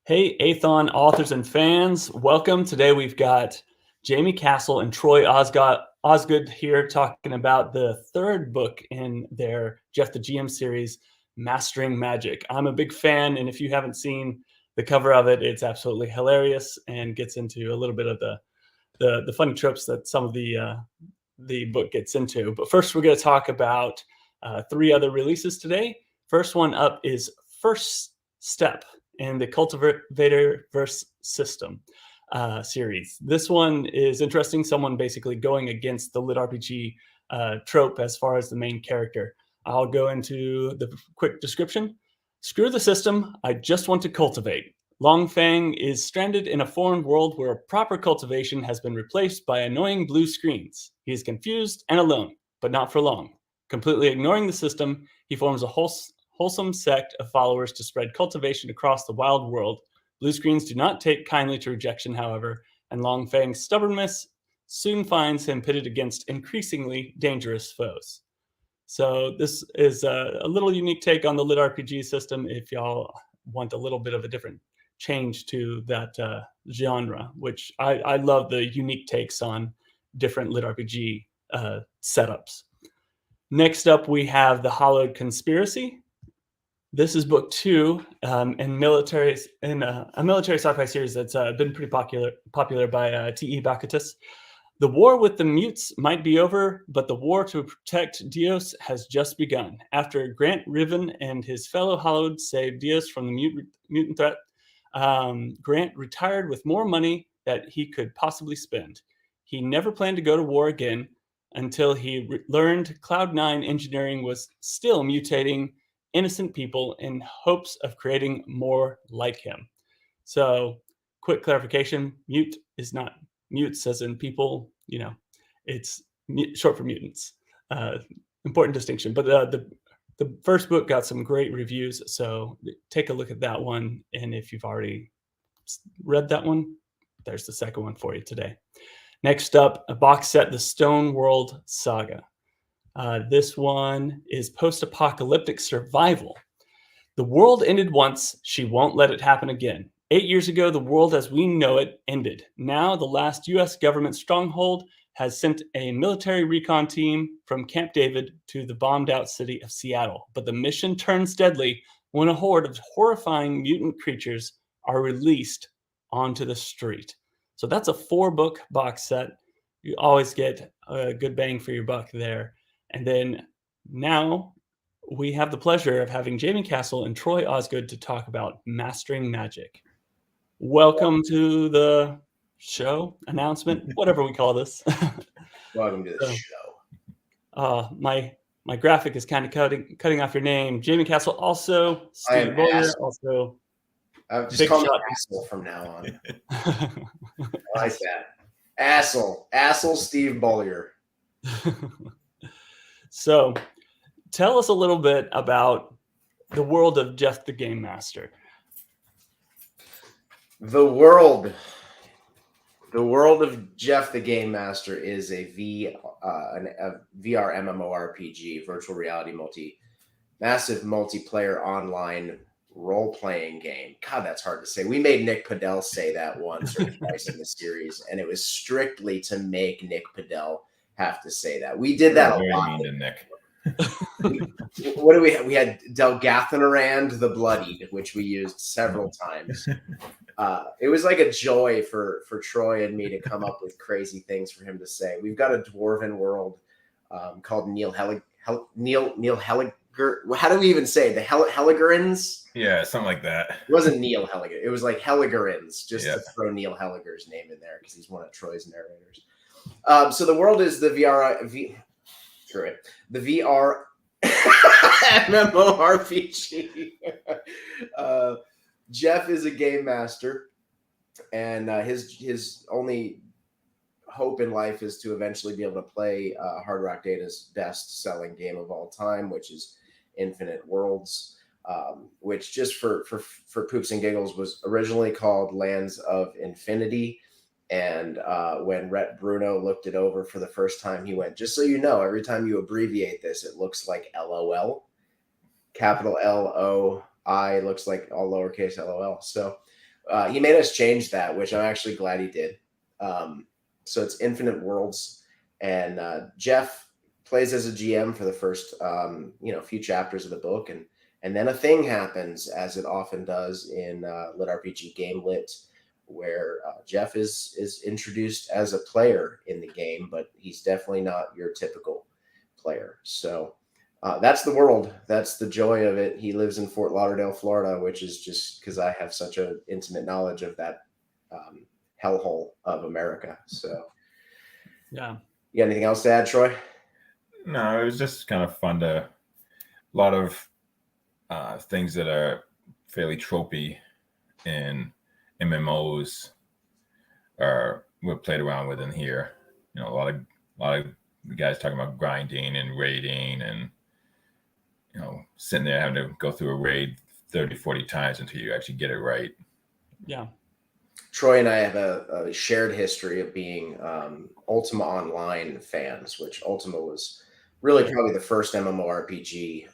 Hey, Athon authors and fans, welcome. Today we've got Jaime Castle and Troy Osgood here talking about the third book in their Jeff the GM series, Mastering Magic. I'm a big fan, and if you haven't seen the cover of it, it's absolutely hilarious and gets into a little bit of the funny tropes that some of the book gets into. But first, we're going to talk about three other releases today. First one up is First Step in the Cultivator Verse System series. This one is interesting. Someone basically going against the lit RPG trope as far as the main character. I'll go into the quick description. Screw the system. I just want to cultivate. Longfang is stranded in a foreign world where proper cultivation has been replaced by annoying blue screens. He is confused and alone, but not for long. Completely ignoring the system, he forms a wholesome sect of followers to spread cultivation across the wild world. Blue screens do not take kindly to rejection, however, and Longfang's stubbornness soon finds him pitted against increasingly dangerous foes. So this is a little unique take on the lit RPG system if y'all want a little bit of a different change to that genre, which I love the unique takes on different lit RPG setups. Next up, we have The Hollowed Conspiracy. This is book 2 in a military sci-fi series that's been pretty popular by T.E. Bakatis. The war with the mutes might be over, but the war to protect Dios has just begun. After Grant Riven and his fellow Hollowed saved Dios from the mutant threat, Grant retired with more money that he could possibly spend. He never planned to go to war again until he learned Cloud9 engineering was still mutating innocent people in hopes of creating more like him. So, quick clarification, mute is not mutes as in people, it's short for mutants. Important distinction. But the first book got some great reviews, so take a look at that one. And if you've already read that one, there's the second one for you today. Next up, a box set, The Stone World Saga. This one is post-apocalyptic survival. The world ended once. She won't let it happen again. 8 years ago, the world as we know it ended. Now, the last U.S. government stronghold has sent a military recon team from Camp David to the bombed-out city of Seattle. But the mission turns deadly when a horde of horrifying mutant creatures are released onto the street. So that's a 4-book box set. You always get a good bang for your buck there. And then now we have the pleasure of having Jaime Castle and Troy Osgood to talk about Mastering Magic. Welcome to the show, announcement, whatever we call this. Welcome to the show. My graphic is kind of cutting off your name. Jaime Castle, also Steve Bowyer, also. I've just called me Asshole from now on. I like that. Asshole Steve Bowyer. So, tell us a little bit about the world of Jeff the Game Master. The world of Jeff the Game Master is a VR MMORPG, virtual reality massive multiplayer online role-playing game. God, that's hard to say. We made Nick Padell say that once or twice in the series, and it was strictly to make Nick Padell have to say that. We did that a lot. What do we have? We had Delgathanarand the Bloodied, which we used several times. It was like a joy for Troy and me to come up with crazy things for him to say. We've got a dwarven world called Neil Helliger. How do we even say it? The Helligerins? Yeah, something like that. It wasn't Neil Helliger. It was like Helligerins, just to throw Neil Helliger's name in there because he's one of Troy's narrators. So the world is the VR MMORPG. Jeff is a game master, and his only hope in life is to eventually be able to play Hard Rock Data's best-selling game of all time, which is Infinite Worlds, which just for poops and giggles was originally called Lands of Infinity. And when Rhett Bruno looked it over for the first time, he went, just so you know, every time you abbreviate this, it looks like LOL. Capital LOI looks like all lowercase LOL. So He made us change that, which I'm actually glad he did. So it's Infinite Worlds, and Jeff plays as a GM for the first few chapters of the book, and then a thing happens, as it often does in Lit RPG Game Lit, where Jeff is introduced as a player in the game, but he's definitely not your typical player. So that's the world. That's the joy of it. He lives in Fort Lauderdale, Florida, which is just because I have such an intimate knowledge of that hellhole of America. So, yeah. You got anything else to add, Troy? No, it was just kind of fun to a lot of things that are fairly tropey in MMOs we're played around with in here. You know, a lot of guys talking about grinding and raiding and, you know, sitting there having to go through a raid 30, 40 times until you actually get it right. Yeah. Troy and I have a shared history of being Ultima Online fans, which Ultima was really probably the first MMORPG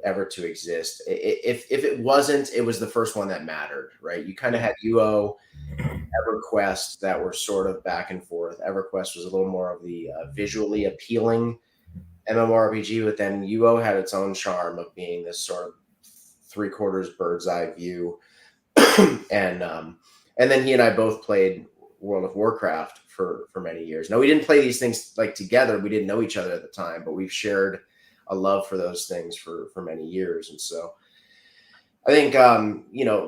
ever to exist. If it wasn't, it was the first one that mattered, right? You kind of had UO, EverQuest that were sort of back and forth. EverQuest was a little more of the visually appealing MMORPG, but then UO had its own charm of being this sort of 3/4 bird's eye view. And then he and I both played World of Warcraft for many years. Now, we didn't play these things like together. We didn't know each other at the time, but we've shared a love for those things for many years. And so I think,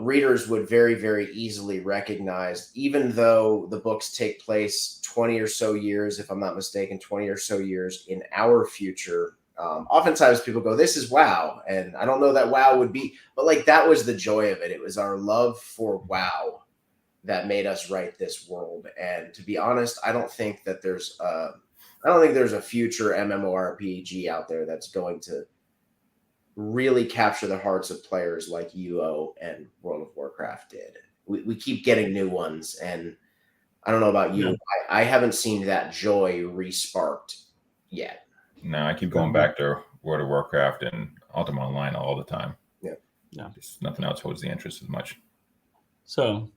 readers would very, very easily recognize, even though the books take place 20 or so years, if I'm not mistaken, 20 or so years in our future, oftentimes people go, this is WoW. And I don't know that WoW would be, but like that was the joy of it. It was our love for WoW that made us write this world. And to be honest, I don't think there's a future MMORPG out there that's going to really capture the hearts of players like UO and World of Warcraft did. We keep getting new ones, and I don't know about you. Yeah. I haven't seen that joy re-sparked yet. No, I keep going back to World of Warcraft and Ultima Online all the time. Yeah. Just nothing else holds the interest as much. So,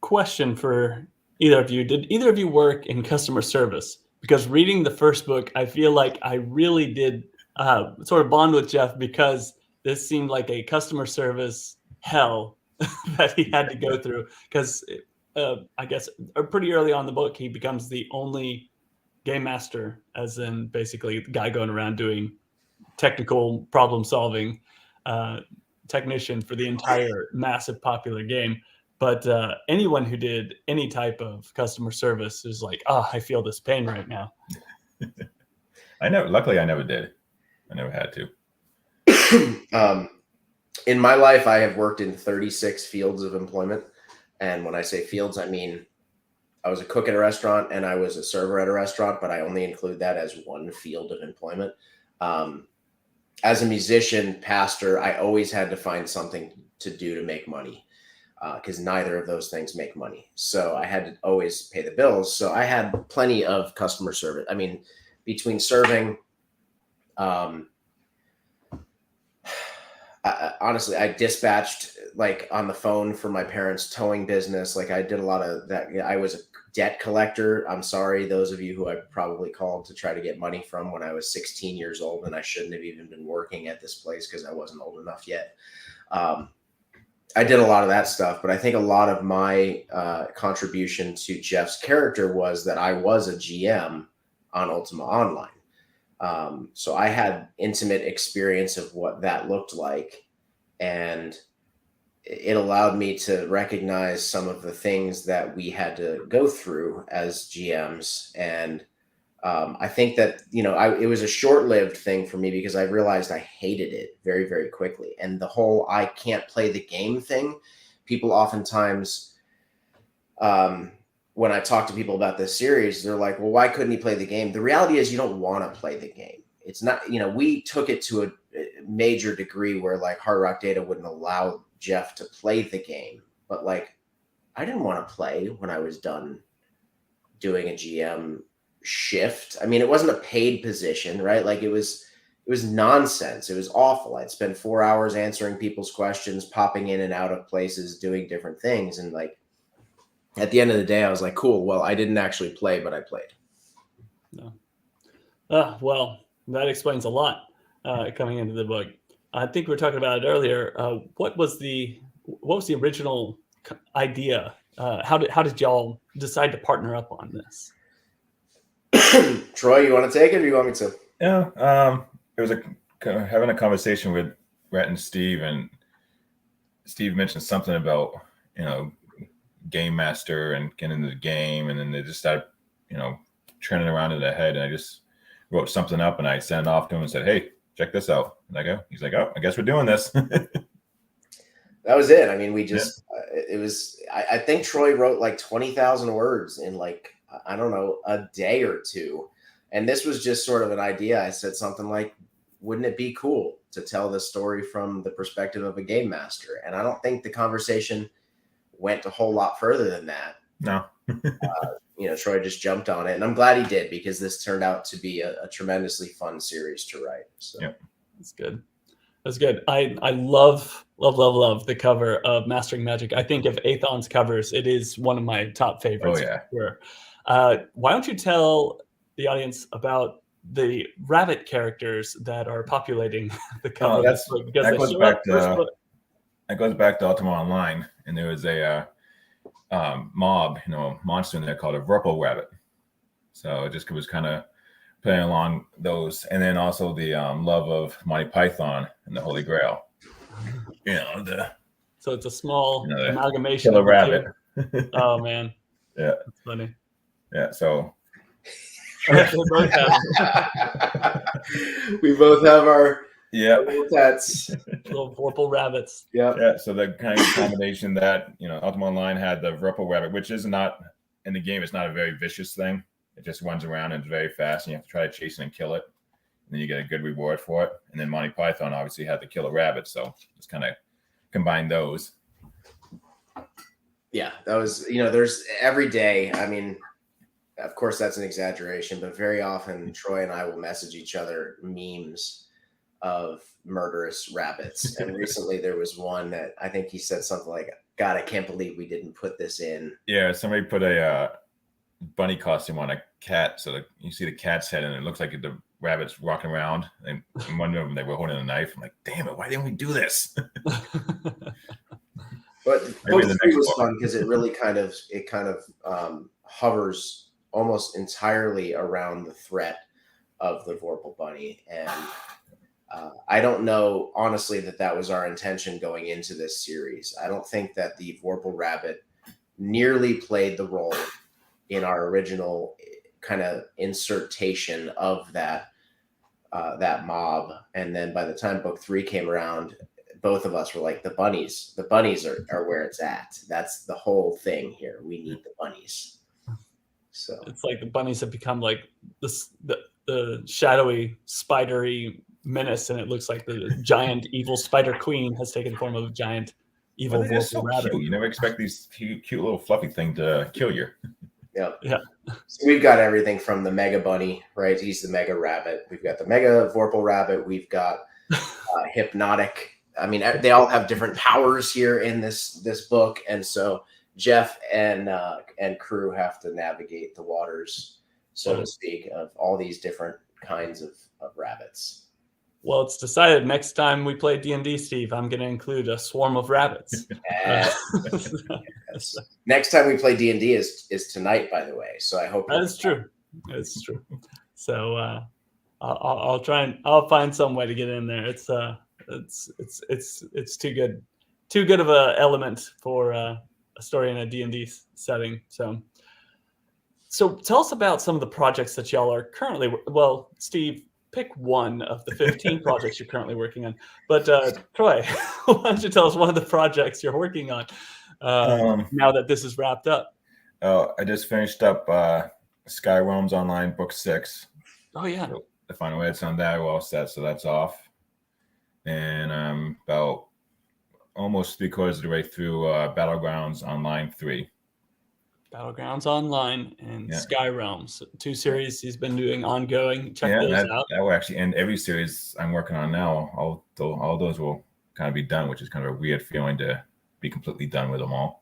question for either of you. Did either of you work in customer service? Because reading the first book, I feel like I really did sort of bond with Jeff, because this seemed like a customer service hell that he had to go through. Because I guess pretty early on in the book, he becomes the only game master, as in basically the guy going around doing technical problem solving technician for the entire massive popular game. But anyone who did any type of customer service is like, I feel this pain right now. Luckily I never did. I never had to. In my life, I have worked in 36 fields of employment. And when I say fields, I mean, I was a cook at a restaurant and I was a server at a restaurant, but I only include that as one field of employment. As a musician, pastor, I always had to find something to do to make money, because neither of those things make money. So I had to always pay the bills. So I had plenty of customer service. I mean, between serving, honestly, I dispatched like on the phone for my parents' towing business. Like I did a lot of that. I was a debt collector. I'm sorry, those of you who I probably called to try to get money from when I was 16 years old, and I shouldn't have even been working at this place because I wasn't old enough yet. I did a lot of that stuff, but I think a lot of my contribution to Jeff's character was that I was a GM on Ultima Online. So I had intimate experience of what that looked like, and it allowed me to recognize some of the things that we had to go through as GMs. And I think that, it was a short-lived thing for me because I realized I hated it very, very quickly. And the whole I can't play the game thing, people oftentimes, when I talk to people about this series, they're like, well, why couldn't he play the game? The reality is you don't want to play the game. It's not, we took it to a major degree where like Hard Rock Data wouldn't allow Jeff to play the game. But like, I didn't want to play when I was done doing a GM shift. I mean, it wasn't a paid position, right? Like it was it was nonsense. It was awful. I'd spend 4 hours answering people's questions, popping in and out of places, doing different things. And like at the end of the day, I was like, cool. Well, I didn't actually play, but I played. No. Well, that explains a lot coming into the book. I think we were talking about it earlier. What was the original idea? How did y'all decide to partner up on this? Troy, you want to take it, or you want me to? Yeah, it was having a conversation with Rhett and Steve, and Steve mentioned something about game master and getting into the game, and then they just started turning around in their head, and I just wrote something up and I sent it off to him and said, "Hey, check this out." And he's like, "Oh, I guess we're doing this." That was it. I mean, we just it was. I think Troy wrote like 20,000 words in like, I don't know, a day or two. And this was just sort of an idea. I said something like, wouldn't it be cool to tell the story from the perspective of a game master? And I don't think the conversation went a whole lot further than that. No. Troy just jumped on it. And I'm glad he did, because this turned out to be a tremendously fun series to write. So yeah. That's good. That's good. I love the cover of Mastering Magic. I think of Athon's covers, it is one of my top favorites. Oh, yeah. Sure. Why don't you tell the audience about the rabbit characters that are populating the cover? That goes back to Ultima Online, and there was a mob, monster in there called a Vorpal rabbit. So it just was kind of playing along those, and then also the love of Monty Python and the Holy Grail. So it's a small amalgamation killer of rabbit. Oh man, yeah, that's funny. Yeah, so we both have our pets. Little Vorpal rabbits. Yeah. So the kind of combination that Ultima Online had the Vorpal rabbit, which is not in the game. It's not a very vicious thing. It just runs around and it's very fast, and you have to try to chase it and kill it. And then you get a good reward for it. And then Monty Python obviously had the killer rabbit, so just kind of combine those. Yeah, that was there's every day. I mean, of course that's an exaggeration, but very often Troy and I will message each other memes of murderous rabbits. And recently there was one that I think he said something like, "God, I can't believe we didn't put this in." Yeah, somebody put a bunny costume on a cat, so you see the cat's head, and it looks like the rabbit's walking around. And one of them, they were holding a knife. I'm like, damn it, why didn't we do this? But book 3 was fun because it really kind of hovers almost entirely around the threat of the Vorpal bunny. And I don't know, honestly, that was our intention going into this series. I don't think that the Vorpal rabbit nearly played the role in our original kind of insertion of that mob. And then by the time book 3 came around, both of us were like, the bunnies are where it's at. That's the whole thing here. We need the bunnies. So it's like the bunnies have become like the shadowy, spidery menace, and it looks like the giant evil spider queen has taken the form of a giant evil Vorpal rabbit. Cute. You never expect these cute little fluffy thing to kill you. Yeah. So we've got everything from the mega bunny, right? He's the mega rabbit. We've got the mega Vorpal rabbit. We've got hypnotic. I mean, they all have different powers here in this book, and so Jeff and crew have to navigate the waters, so to speak, of all these different kinds of rabbits. Well, it's decided next time we play D&D, Steve, I'm going to include a swarm of rabbits. Yes. Next time we play D&D is tonight, by the way. So I hope that is true. It's true. So I'll try and I'll find some way to get in there. It's too good of a element for a story in a D&D setting. So tell us about some of the projects that y'all are currently. Well, Steve, pick one of the 15 projects you're currently working on. But Troy, why don't you tell us one of the projects you're working on now that this is wrapped up? I just finished up Sky Realms Online Book 6. Oh, yeah. So the final edits on that are all set, so that's off. And I'm about almost 3/4 of the way through Battlegrounds Online 3. Battlegrounds Online and Yeah. Sky Realms, 2 series he's been doing ongoing. Check Yeah, those out. that will actually end every series I'm working on now. All those will kind of be done, which is kind of a weird feeling to be completely done with them all.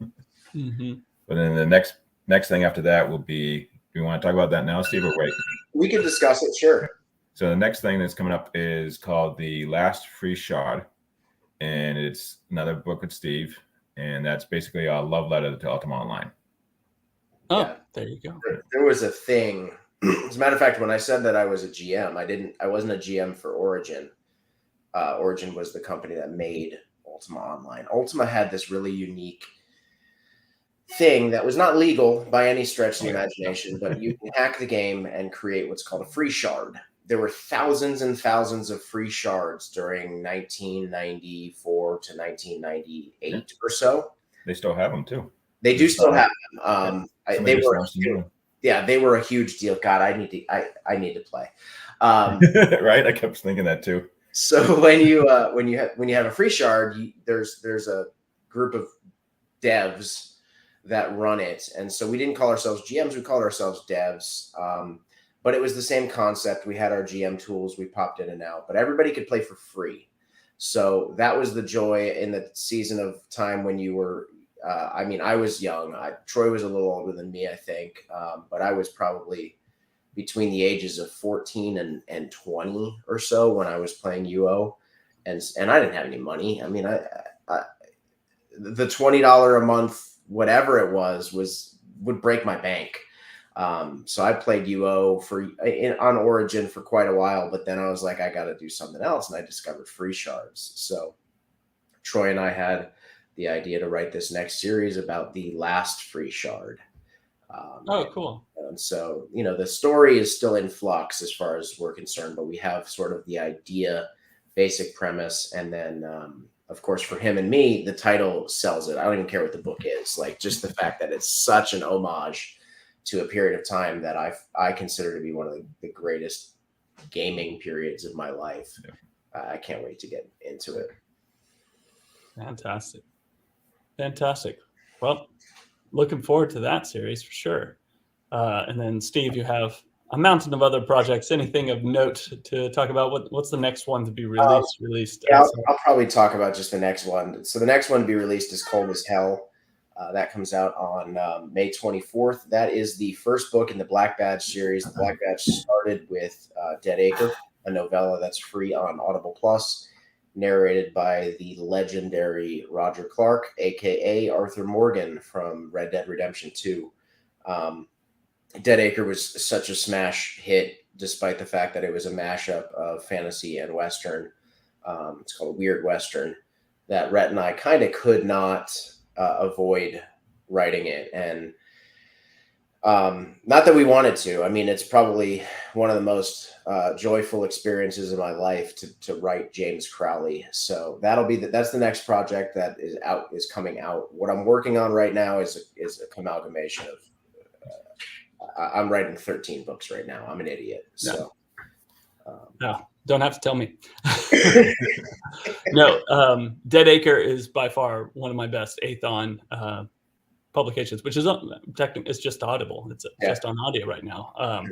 Mm-hmm. But then the next thing after that will be. Do you want to talk about that now, Steve, or wait? We can discuss it, sure. So the next thing that's coming up is called The Last Free Shard, and it's another book with Steve, and that's basically a love letter to Ultima Online. Oh, Yeah. there you go. There was a thing. As a matter of fact, when I said that I was a GM, I wasn't a GM for Origin. Origin was the company that made Ultima Online. Ultima had this really unique thing that was not legal by any stretch of the imagination, but you can hack the game and create what's called a free shard. There were thousands and thousands of free shards during 1994 to 1998 or so. They still have them too. They do still have them. They were a huge deal. God, I need to play. Right, I kept thinking that too. So when you have a free shard, there's a group of devs that run it, and so we didn't call ourselves GMs, we called ourselves devs. But it was the same concept. We had our GM tools, we popped in and out, but everybody could play for free. So that was the joy in the season of time when you were. I was young. Troy was a little older than me, I think, but I was probably between the ages of 14 and 20 or so when I was playing UO, and I didn't have any money. I mean, the $20 a month, whatever it would break my bank. So I played UO on Origin for quite a while, but then I was like, I got to do something else, and I discovered free shards. So Troy and I had the idea to write this next series about the last free shard. Cool. And so, the story is still in flux as far as we're concerned, but we have sort of the idea, basic premise, and then, of course, for him and me, the title sells it. I don't even care what the book is. Like, just the fact that it's such an homage to a period of time that I consider to be one of the greatest gaming periods of my life. Yeah. I can't wait to get into it. Fantastic. Well, looking forward to that series for sure. And then Steve, you have a mountain of other projects. Anything of note to talk about? What's the next one to be released? Yeah, I'll probably talk about just the next one. So the next one to be released is Cold as Hell. That comes out on May 24th. That is the first book in the Black Badge series. The Black Badge started with Dead Acre, a novella that's free on Audible Plus, narrated by the legendary Roger Clark, a.k.a. Arthur Morgan from Red Dead Redemption 2. Dead Acre was such a smash hit, despite the fact that it was a mashup of fantasy and Western. It's called Weird Western, that Rhett and I kind of could not avoid writing it. And not that we wanted to. I mean, it's probably one of the most joyful experiences of my life to write James Crowley. So that's the next project that is coming out. What I'm working on right now is a amalgamation of. I'm writing 13 books right now. I'm an idiot. So no, don't have to tell me. No, Dead Acre is by far one of my best Athon publications, which is technically it's just Audible. It's just on audio right now.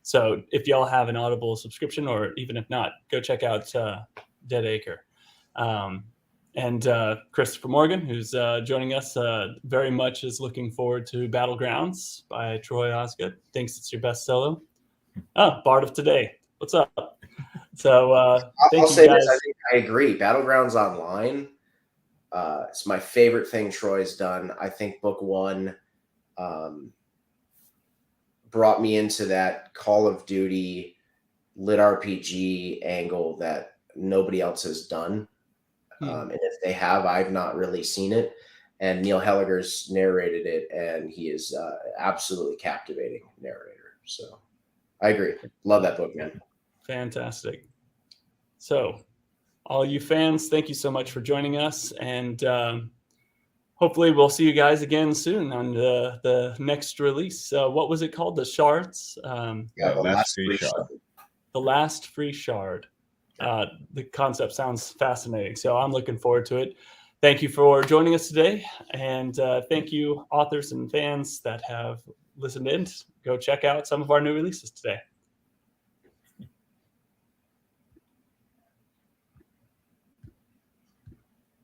So if y'all have an Audible subscription, or even if not, go check out Dead Acre. And Christopher Morgan, who's joining us, very much is looking forward to Battlegrounds by Troy Osgood. Thinks it's your best solo. Oh, Bard of Today. What's up? So I'll say this. I think I agree. Battlegrounds Online. It's my favorite thing Troy's done. I think book one brought me into that Call of Duty lit RPG angle that nobody else has done. And if they have, I've not really seen it. And Neil Helliger's narrated it, and he is absolutely captivating narrator. So I agree. Love that book, man. Fantastic. So all you fans, thank you so much for joining us. And hopefully we'll see you guys again soon on the next release. What was it called? The Shards? The last free shard. The Last Free Shard. The concept sounds fascinating, so I'm looking forward to it. Thank you for joining us today. And thank you, authors and fans that have listened in. Go check out some of our new releases today.